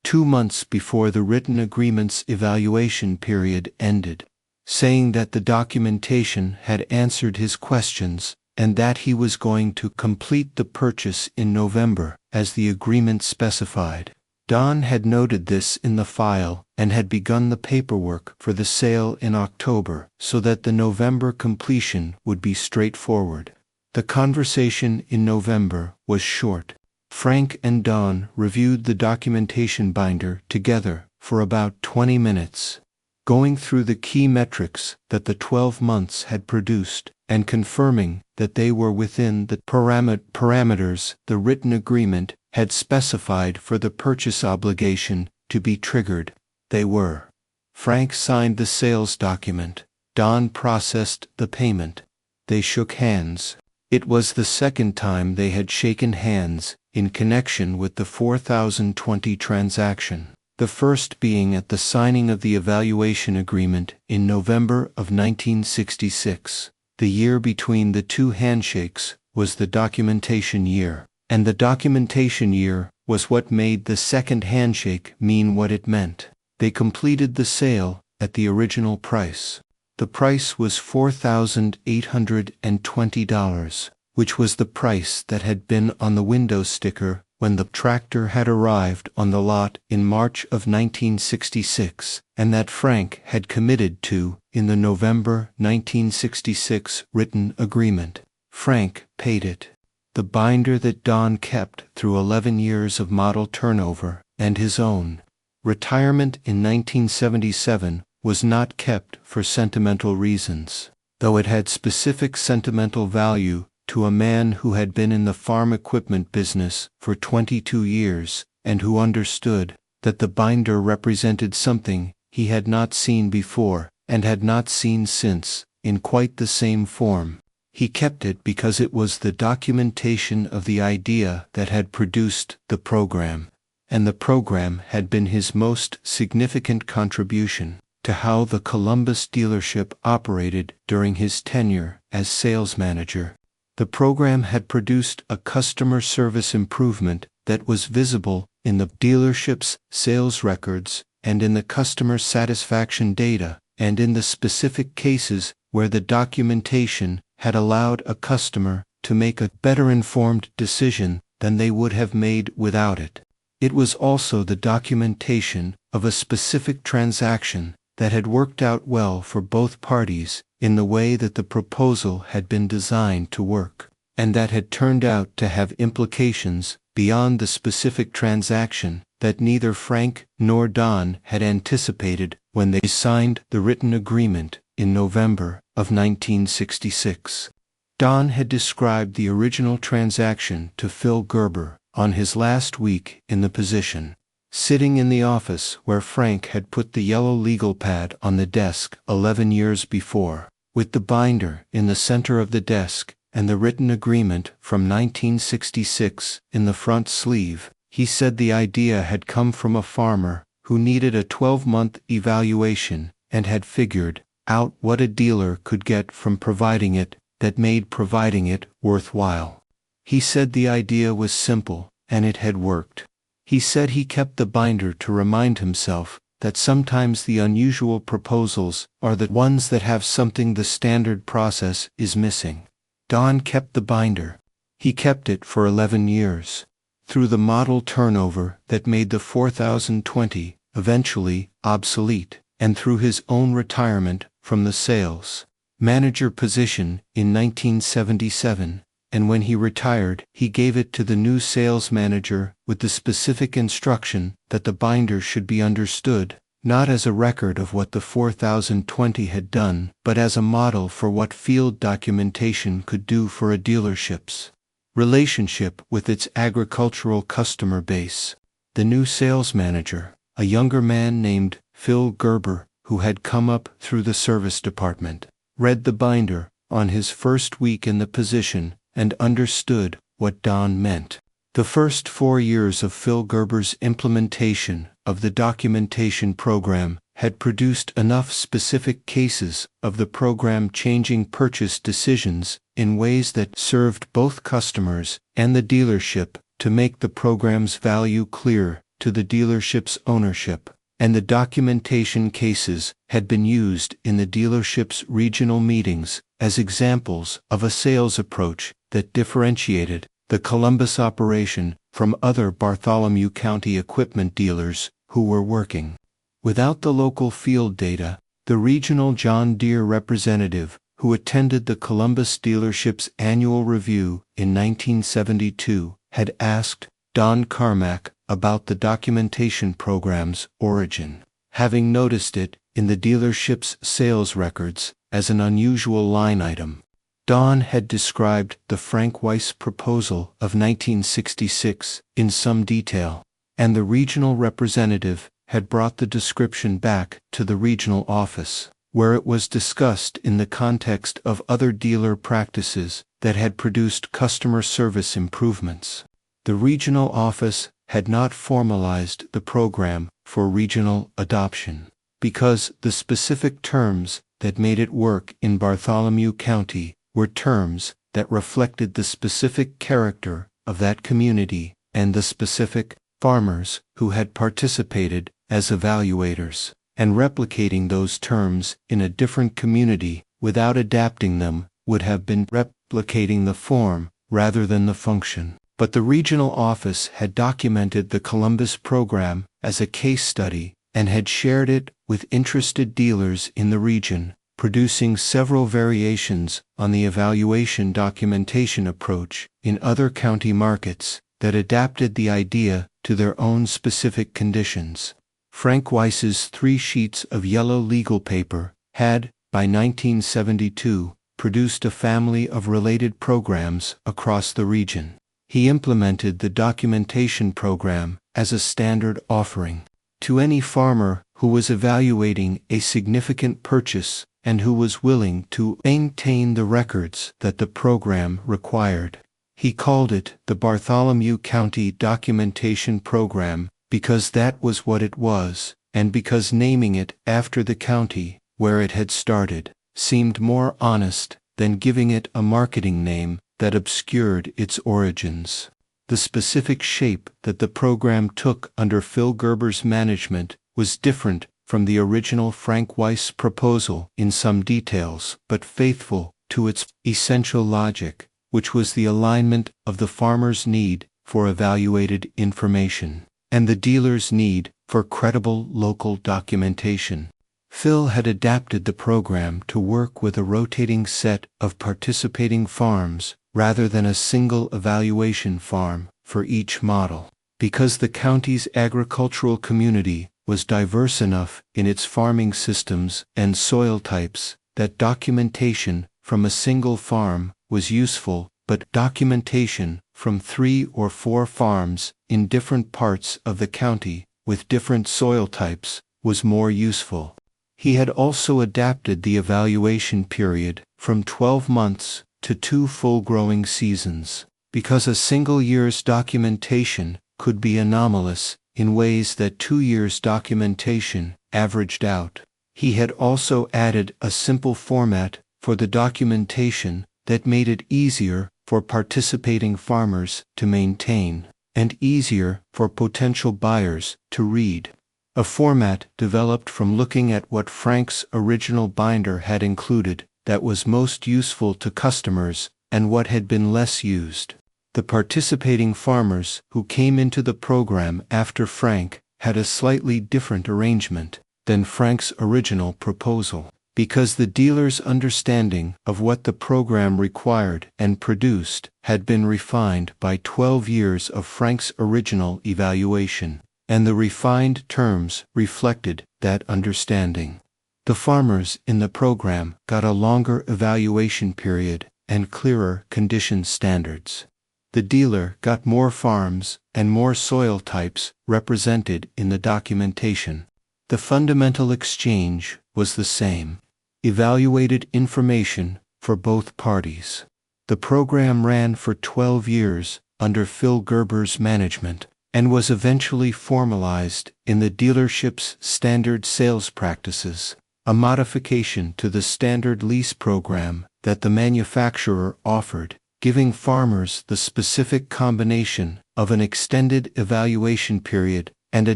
2 months before the written agreement's evaluation period ended, saying that the documentation had answered his questions and that he was going to complete the purchase in November as the agreement specified. Don had noted this in the file and had begun the paperwork for the sale in October so that the November completion would be straightforward. The conversation in November was short. Frank and Don reviewed the documentation binder together for about 20 minutes, going through the key metrics that the 12 months had produced and confirming that they were within the parameters the written agreement had specified for the purchase obligation to be triggered. They were. Frank signed the sales document. Don processed the payment. They shook hands. It was the second time they had shaken hands in connection with the 4020 transaction, the first being at the signing of the evaluation agreement in November of 1966. The year between the two handshakes was the documentation year, and the documentation year was what made the second handshake mean what it meant. They completed the sale at the original price. The price was $4,820, which was the price that had been on the window sticker when the tractor had arrived on the lot in March of 1966, and that Frank had committed to in the November 1966 written agreement. Frank paid it. The binder that Don kept through 11 years of model turnover and his own retirement in 1977 was not kept for sentimental reasons, though it had specific sentimental value to a man who had been in the farm equipment business for 22 years and who understood that the binder represented something he had not seen before and had not seen since in quite the same form. He kept it because it was the documentation of the idea that had produced the program, and the program had been his most significant contribution to how the Columbus dealership operated during his tenure as sales manager. The program had produced a customer service improvement that was visible in the dealership's sales records and in the customer satisfaction data, and in the specific cases where the documentation had allowed a customer to make a better informed decision than they would have made without it. It was also the documentation of a specific transaction that had worked out well for both parties in the way that the proposal had been designed to work, and that had turned out to have implications beyond the specific transaction that neither Frank nor Don had anticipated when they signed the written agreement in November of 1966. Don had described the original transaction to Phil Gerber on his last week in the position, sitting in the office where Frank had put the yellow legal pad on the desk 11 years before, with the binder in the center of the desk and the written agreement from 1966 in the front sleeve. He said the idea had come from a farmer who needed a 12-month evaluation and had figured out what a dealer could get from providing it that made providing it worthwhile. He said the idea was simple, and it had worked. He said he kept the binder to remind himself that sometimes the unusual proposals are the ones that have something the standard process is missing. Don kept the binder. He kept it for 11 years. Through the model turnover that made the 4020 eventually obsolete, and through his own retirement from the sales manager position in 1977, and when he retired, he gave it to the new sales manager with the specific instruction that the binder should be understood, not as a record of what the 4020 had done, but as a model for what field documentation could do for a dealership's relationship with its agricultural customer base. The new sales manager, a younger man named Phil Gerber, who had come up through the service department, read the binder on his first week in the position and understood what Don meant. The first 4 years of Phil Gerber's implementation of the documentation program had produced enough specific cases of the program changing purchase decisions in ways that served both customers and the dealership to make the program's value clear to the dealership's ownership, and the documentation cases had been used in the dealership's regional meetings as examples of a sales approach that differentiated the Columbus operation from other Bartholomew County equipment dealers who were working without the local field data. The regional John Deere representative who attended the Columbus dealership's annual review in 1972 had asked Don Carmack about the documentation program's origin, having noticed it in the dealership's sales records as an unusual line item. Don had described the Frank Weiss proposal of 1966 in some detail, and the regional representative had brought the description back to the regional office, where it was discussed in the context of other dealer practices that had produced customer service improvements. The regional office had not formalized the program for regional adoption, because the specific terms that made it work in Bartholomew County were terms that reflected the specific character of that community and the specific farmers who had participated as evaluators, and replicating those terms in a different community without adapting them would have been replicating the form rather than the function. But the regional office had documented the Columbus program as a case study and had shared it with interested dealers in the region, producing several variations on the evaluation documentation approach in other county markets that adapted the idea to their own specific conditions. Frank Weiss's 3 sheets of yellow legal paper had, by 1972, produced a family of related programs across the region. He implemented the documentation program as a standard offering to any farmer who was evaluating a significant purchase and who was willing to maintain the records that the program required. He called it the Bartholomew County Documentation Program because that was what it was, and because naming it after the county where it had started seemed more honest than giving it a marketing name that obscured its origins. The specific shape that the program took under Phil Gerber's management was different from the original Frank Weiss proposal in some details, but faithful to its essential logic, which was the alignment of the farmer's need for evaluated information and the dealer's need for credible local documentation. Phil had adapted the program to work with a rotating set of participating farms rather than a single evaluation farm for each model, because the county's agricultural community was diverse enough in its farming systems and soil types that documentation from a single farm was useful, but documentation from 3 or 4 farms in different parts of the county with different soil types was more useful. He had also adapted the evaluation period from 12 months to 2 full growing seasons, because a single year's documentation could be anomalous in ways that 2 years' documentation averaged out. He had also added a simple format for the documentation that made it easier for participating farmers to maintain, and easier for potential buyers to read. A format developed from looking at what Frank's original binder had included that was most useful to customers and what had been less used. The participating farmers who came into the program after Frank had a slightly different arrangement than Frank's original proposal, because the dealer's understanding of what the program required and produced had been refined by 12 years of Frank's original evaluation. and the refined terms reflected that understanding. The farmers in the program got a longer evaluation period and clearer condition standards. The dealer got more farms and more soil types represented in the documentation. The fundamental exchange was the same: evaluated information for both parties. The program ran for 12 years under Phil Gerber's management and was eventually formalized in the dealership's standard sales practices, a modification to the standard lease program that the manufacturer offered, giving farmers the specific combination of an extended evaluation period and a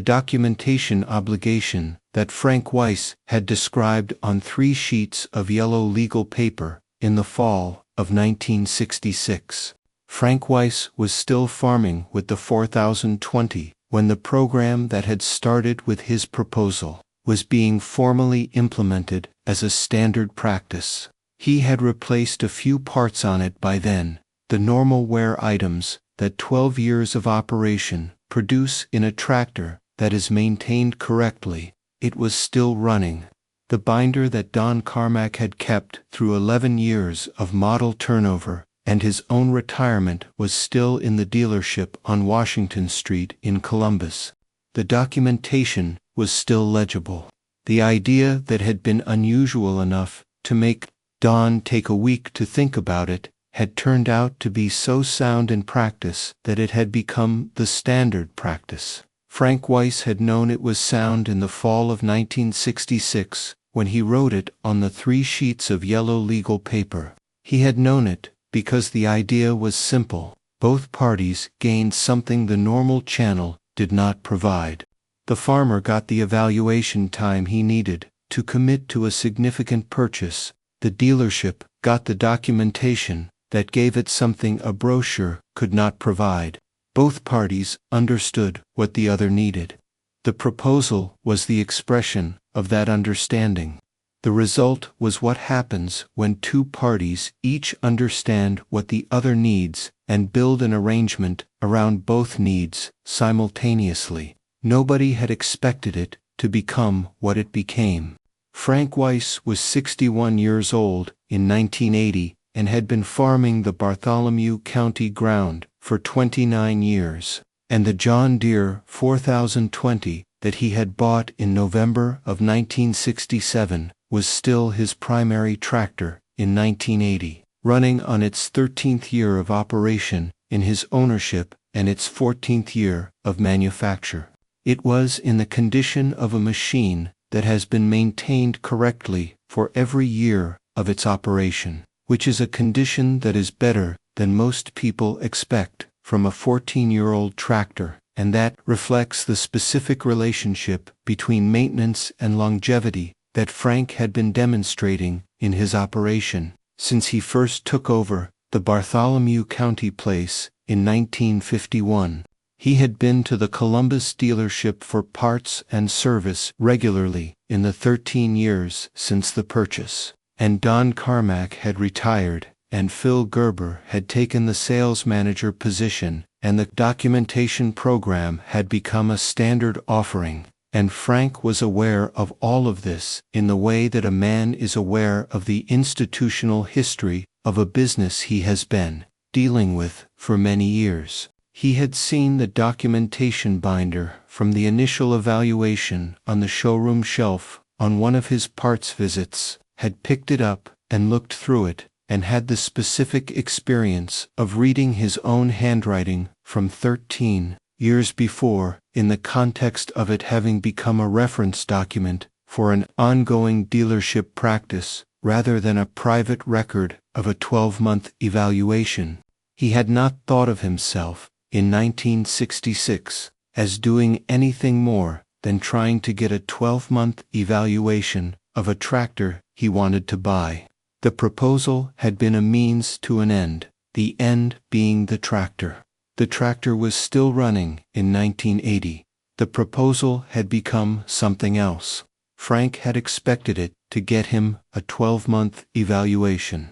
documentation obligation that Frank Weiss had described on 3 sheets of yellow legal paper in the fall of 1966. Frank Weiss was still farming with the 4020 when the program that had started with his proposal was being formally implemented as a standard practice. He had replaced a few parts on it by then, the normal wear items that 12 years of operation produce in a tractor that is maintained correctly. It was still running. The binder that Don Carmack had kept through 11 years of model turnover and his own retirement was still in the dealership on Washington Street in Columbus. The documentation was still legible. The idea that had been unusual enough to make Don take a week to think about it had turned out to be so sound in practice that it had become the standard practice. Frank Weiss had known it was sound in the fall of 1966 when he wrote it on the 3 sheets of yellow legal paper. He had known it because the idea was simple. Both parties gained something the normal channel did not provide. The farmer got the evaluation time he needed to commit to a significant purchase. The dealership got the documentation that gave it something a brochure could not provide. Both parties understood what the other needed. The proposal was the expression of that understanding. The result was what happens when 2 parties each understand what the other needs and build an arrangement around both needs simultaneously. Nobody had expected it to become what it became. Frank Weiss was 61 years old in 1980 and had been farming the Bartholomew County ground for 29 years, and the John Deere 4020 that he had bought in November of 1967 was still his primary tractor in 1980, running on its 13th year of operation in his ownership and its 14th year of manufacture. It was in the condition of a machine that has been maintained correctly for every year of its operation, which is a condition that is better than most people expect from a 14-year-old tractor, and that reflects the specific relationship between maintenance and longevity that Frank had been demonstrating in his operation since he first took over the Bartholomew County place in 1951. He had been to the Columbus dealership for parts and service regularly in the 13 years since the purchase, and Don Carmack had retired, and Phil Gerber had taken the sales manager position, and the documentation program had become a standard offering. And Frank was aware of all of this in the way that a man is aware of the institutional history of a business he has been dealing with for many years. He had seen the documentation binder from the initial evaluation on the showroom shelf on one of his parts visits, had picked it up and looked through it, and had the specific experience of reading his own handwriting from 13 years before, in the context of it having become a reference document for an ongoing dealership practice rather than a private record of a 12-month evaluation. He had not thought of himself, in 1966, as doing anything more than trying to get a 12-month evaluation of a tractor he wanted to buy. The proposal had been a means to an end, the end being the tractor. The tractor was still running in 1980. The proposal had become something else. Frank had expected it to get him a 12-month evaluation.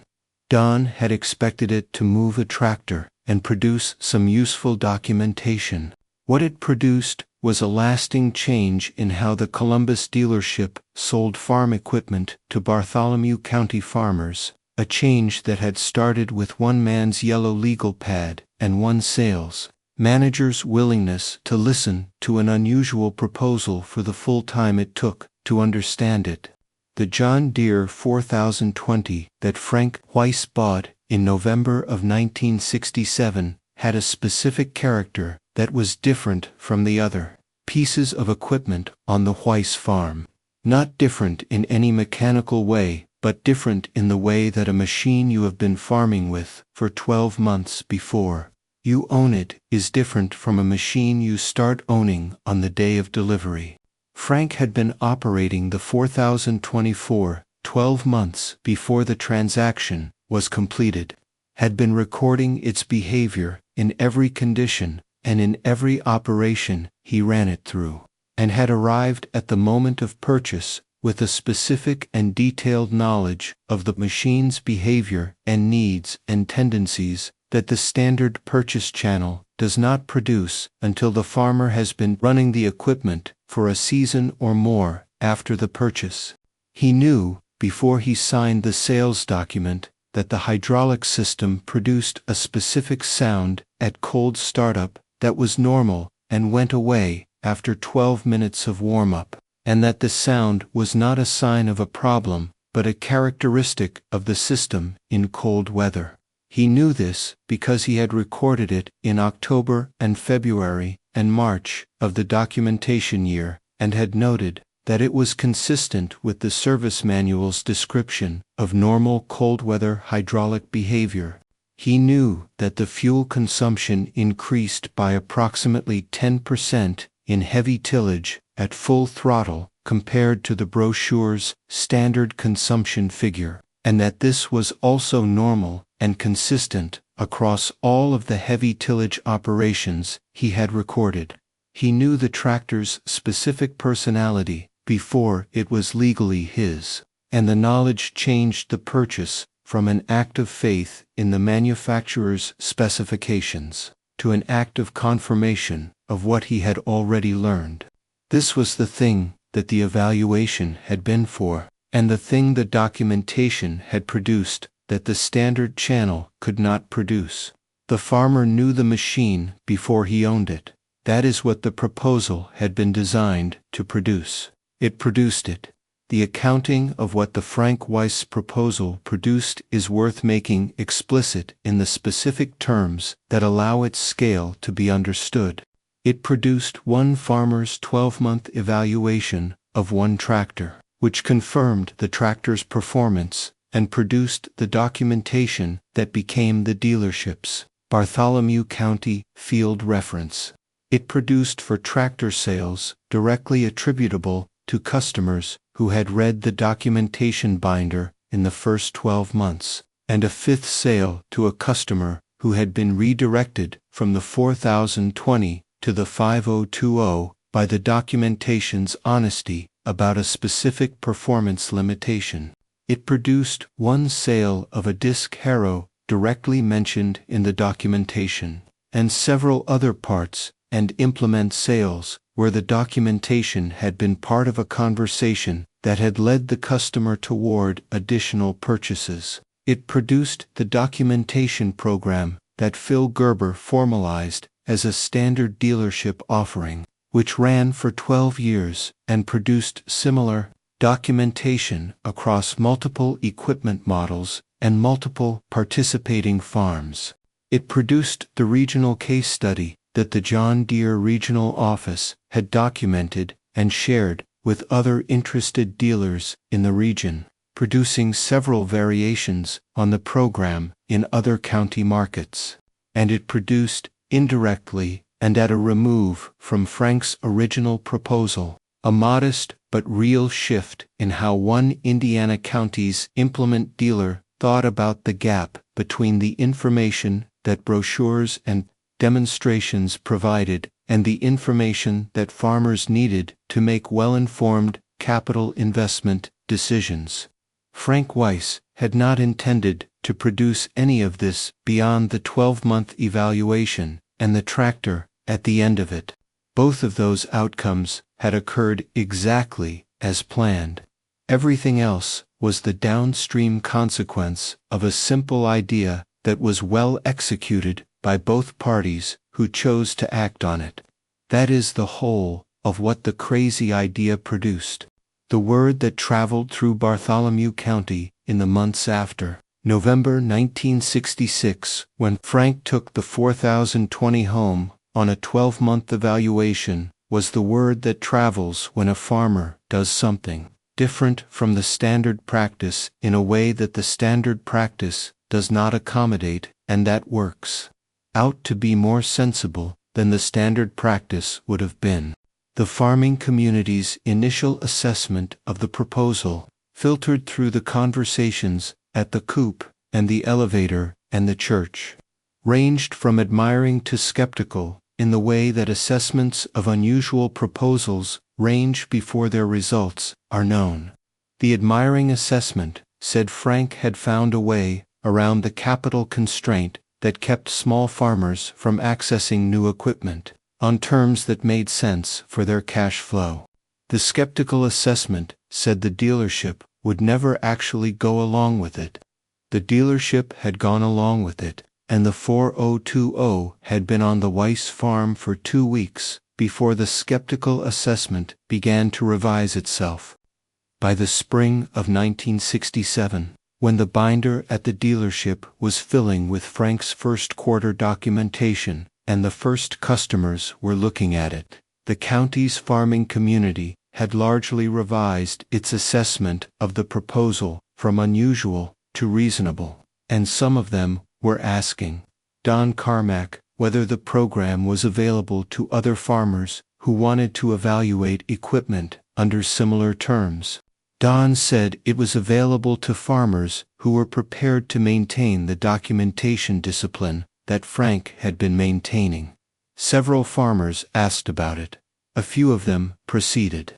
Don had expected it to move a tractor and produce some useful documentation. What it produced was a lasting change in how the Columbus dealership sold farm equipment to Bartholomew County farmers, a change that had started with one man's yellow legal pad and one sales manager's willingness to listen to an unusual proposal for the full time it took to understand it. The John Deere 4020 that Frank Weiss bought in November of 1967 had a specific character that was different from the other pieces of equipment on the Weiss farm. Not different in any mechanical way, but different in the way that a machine you have been farming with for 12 months before you own it is different from a machine you start owning on the day of delivery. Frank had been operating the 4024 12 months before the transaction was completed, had been recording its behavior in every condition and in every operation he ran it through, and had arrived at the moment of purchase with a specific and detailed knowledge of the machine's behavior and needs and tendencies that the standard purchase channel does not produce until the farmer has been running the equipment for a season or more after the purchase. He knew, before he signed the sales document, that the hydraulic system produced a specific sound at cold startup that was normal and went away after 12 minutes of warm-up, and that the sound was not a sign of a problem but a characteristic of the system in cold weather. He knew this because he had recorded it in October and February and March of the documentation year and had noted that it was consistent with the service manual's description of normal cold weather hydraulic behavior. He knew that the fuel consumption increased by approximately 10% in heavy tillage at full throttle compared to the brochure's standard consumption figure, and that this was also normal and consistent across all of the heavy tillage operations he had recorded. He knew the tractor's specific personality before it was legally his, and the knowledge changed the purchase from an act of faith in the manufacturer's specifications to an act of confirmation of what he had already learned. This was the thing that the evaluation had been for, and the thing the documentation had produced that the standard channel could not produce. The farmer knew the machine before he owned it. That is what the proposal had been designed to produce. It produced it. The accounting of what the Frank Weiss proposal produced is worth making explicit in the specific terms that allow its scale to be understood. It produced one farmer's 12-month evaluation of one tractor, which confirmed the tractor's performance and produced the documentation that became the dealership's Bartholomew County field reference. It produced for tractor sales directly attributable to customers who had read the documentation binder in the first 12 months, and a fifth sale to a customer who had been redirected from the 4020 to the 5020 by the documentation's honesty about a specific performance limitation. It produced one sale of a disc harrow directly mentioned in the documentation, and several other parts and implement sales where the documentation had been part of a conversation that had led the customer toward additional purchases. It produced the documentation program that Phil Gerber formalized as a standard dealership offering, which ran for 12 years and produced similar documentation across multiple equipment models and multiple participating farms. It produced the regional case study that the John Deere regional office had documented and shared with other interested dealers in the region, producing several variations on the program in other county markets. And it produced, indirectly and at a remove from Frank's original proposal, a modest but real shift in how one Indiana county's implement dealer thought about the gap between the information that brochures and demonstrations provided and the information that farmers needed to make well-informed capital investment decisions. Frank Weiss had not intended to produce any of this beyond the 12-month evaluation and the tractor at the end of it. Both of those outcomes had occurred exactly as planned. Everything else was the downstream consequence of a simple idea that was well executed by both parties who chose to act on it. That is the whole of what the crazy idea produced. The word that traveled through Bartholomew County in the months after November 1966, when Frank took the 4020 home on a 12-month evaluation, was the word that travels when a farmer does something different from the standard practice in a way that the standard practice does not accommodate, and that works out to be more sensible than the standard practice would have been. The farming community's initial assessment of the proposal, filtered through the conversations at the coop and the elevator and the church, ranged from admiring to skeptical in the way that assessments of unusual proposals range before their results are known. The admiring assessment said Frank had found a way around the capital constraint that kept small farmers from accessing new equipment on terms that made sense for their cash flow. The skeptical assessment said the dealership would never actually go along with it. The dealership had gone along with it, and the 4020 had been on the Weiss farm for 2 weeks before the skeptical assessment began to revise itself. By the spring of 1967, when the binder at the dealership was filling with Frank's first quarter documentation and the first customers were looking at it, the county's farming community had largely revised its assessment of the proposal from unusual to reasonable, and some of them were asking Don Carmack whether the program was available to other farmers who wanted to evaluate equipment under similar terms. Don said it was available to farmers who were prepared to maintain the documentation discipline that Frank had been maintaining. Several farmers asked about it. A few of them proceeded.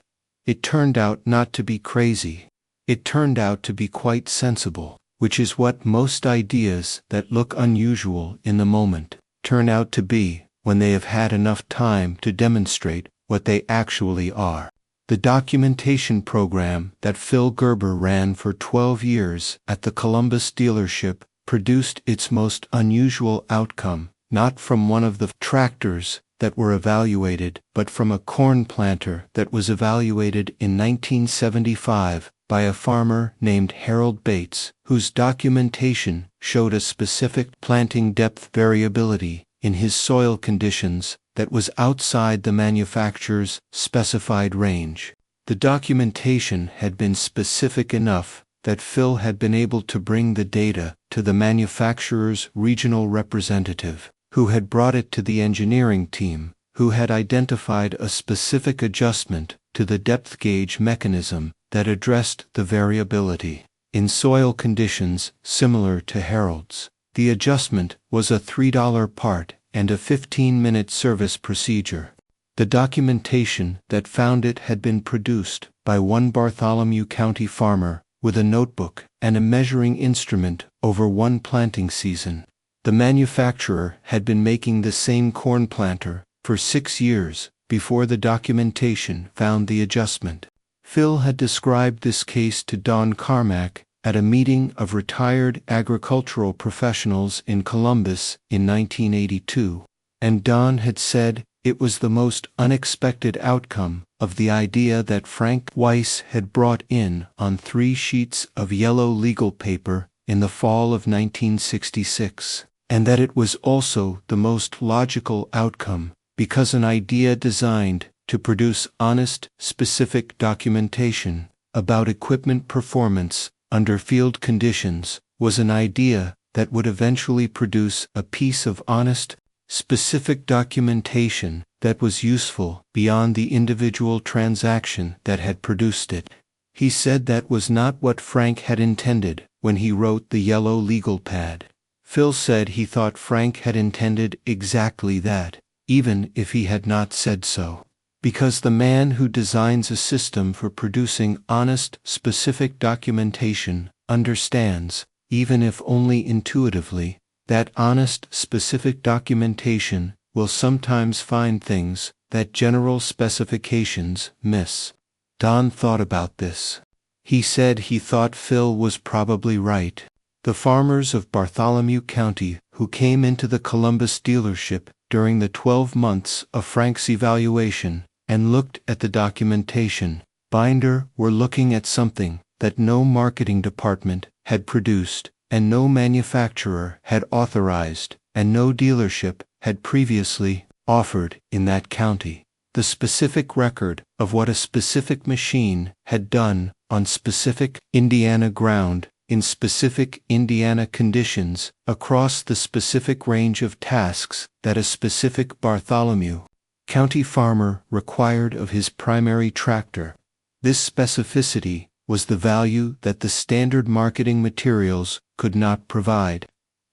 It turned out not to be crazy. It turned out to be quite sensible, which is what most ideas that look unusual in the moment turn out to be when they have had enough time to demonstrate what they actually are. The documentation program that Phil Gerber ran for 12 years at the Columbus dealership produced its most unusual outcome, not from one of the tractors that were evaluated, but from a corn planter that was evaluated in 1975 by a farmer named Harold Bates, whose documentation showed a specific planting depth variability in his soil conditions that was outside the manufacturer's specified range. The documentation had been specific enough that Phil had been able to bring the data to the manufacturer's regional representative, who had brought it to the engineering team, who had identified a specific adjustment to the depth gauge mechanism that addressed the variability in soil conditions similar to Harold's. The adjustment was a $3 part and a 15-minute service procedure. The documentation that found it had been produced by one Bartholomew County farmer with a notebook and a measuring instrument over one planting season. The manufacturer had been making the same corn planter for 6 years before the documentation found the adjustment. Phil had described this case to Don Carmack at a meeting of retired agricultural professionals in Columbus in 1982, and Don had said it was the most unexpected outcome of the idea that Frank Weiss had brought in on 3 sheets of yellow legal paper in the fall of 1966, and that it was also the most logical outcome because an idea designed to produce honest, specific documentation about equipment performance under field conditions was an idea that would eventually produce a piece of honest, specific documentation that was useful beyond the individual transaction that had produced it. He said that was not what Frank had intended when he wrote the yellow legal pad. Phil said he thought Frank had intended exactly that, even if he had not said so. Because the man who designs a system for producing honest, specific documentation understands, even if only intuitively, that honest, specific documentation will sometimes find things that general specifications miss. Don thought about this. He said he thought Phil was probably right. The farmers of Bartholomew County who came into the Columbus dealership during the 12 months of Frank's evaluation and looked at the documentation binder were looking at something that no marketing department had produced, and no manufacturer had authorized, and no dealership had previously offered in that county. The specific record of what a specific machine had done on specific Indiana ground, in specific Indiana conditions, across the specific range of tasks that a specific Bartholomew County farmer required of his primary tractor. This specificity was the value that the standard marketing materials could not provide.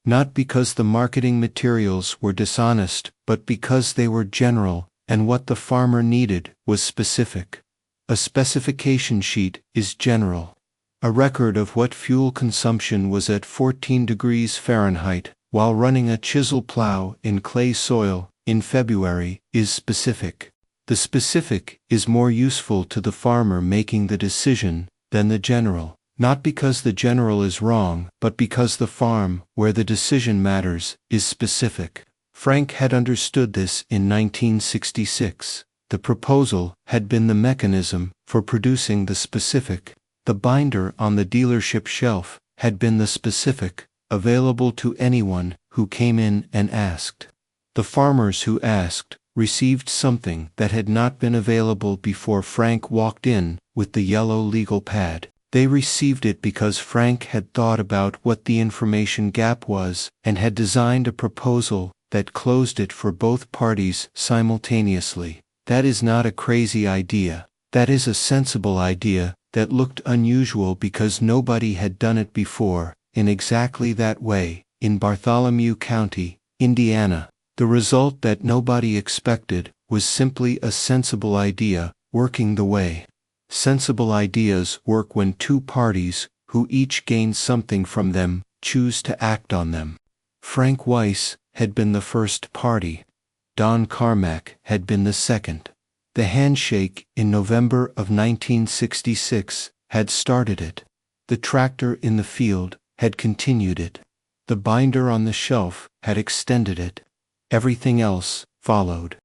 Not because the marketing materials were dishonest, but because they were general, and what the farmer needed was specific. A specification sheet is general. A record of what fuel consumption was at 14 degrees Fahrenheit while running a chisel plow in clay soil in February is specific. The specific is more useful to the farmer making the decision than the general, not because the general is wrong, but because the farm where the decision matters is specific. Frank had understood this in 1966. The proposal had been the mechanism for producing the specific. The binder on the dealership shelf had been the specific, available to anyone who came in and asked. The farmers who asked received something that had not been available before Frank walked in with the yellow legal pad. They received it because Frank had thought about what the information gap was and had designed a proposal that closed it for both parties simultaneously. That is not a crazy idea. That is a sensible idea that looked unusual because nobody had done it before, in exactly that way, in Bartholomew County, Indiana. The result that nobody expected was simply a sensible idea working the way sensible ideas work when two parties, who each gain something from them, choose to act on them. Frank Weiss had been the first party. Don Carmack had been the second. The handshake in November of 1966 had started it. The tractor in the field had continued it. The binder on the shelf had extended it. Everything else followed.